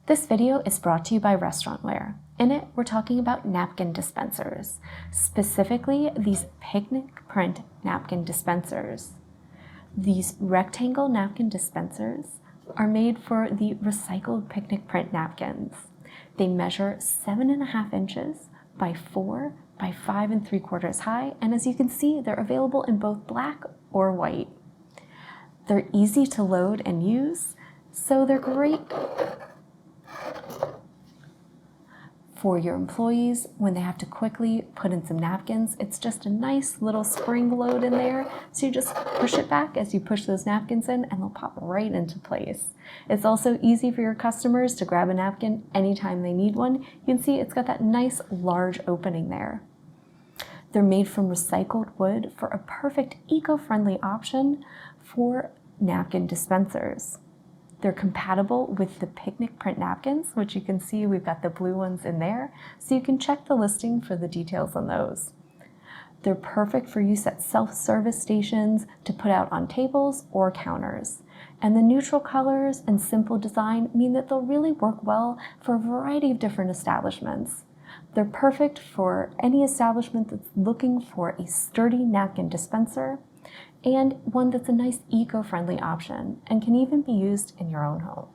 This video is brought to you by Restaurantware. In it, we're talking about napkin dispensers, specifically these picnic print napkin dispensers. These rectangle napkin dispensers are made for the recycled picnic print napkins. They measure 7.5 inches by 4 by 5 3/4 high, and as you can see, they're available in both black or white. They're easy to load and use, so they're great for your employees when they have to quickly put in some napkins. It's just a nice little spring load in there, so you just push it back as you push those napkins in and they'll pop right into place. It's also easy for your customers to grab a napkin anytime they need one. You can see it's got that nice large opening there. They're made from recycled wood for a perfect eco-friendly option for napkin dispensers. They're compatible with the picnic print napkins, which you can see we've got the blue ones in there, so you can check the listing for the details on those. They're perfect for use at self-service stations to put out on tables or counters. And the neutral colors and simple design mean that they'll really work well for a variety of different establishments. They're perfect for any establishment that's looking for a sturdy napkin dispenser and one that's a nice eco-friendly option and can even be used in your own home.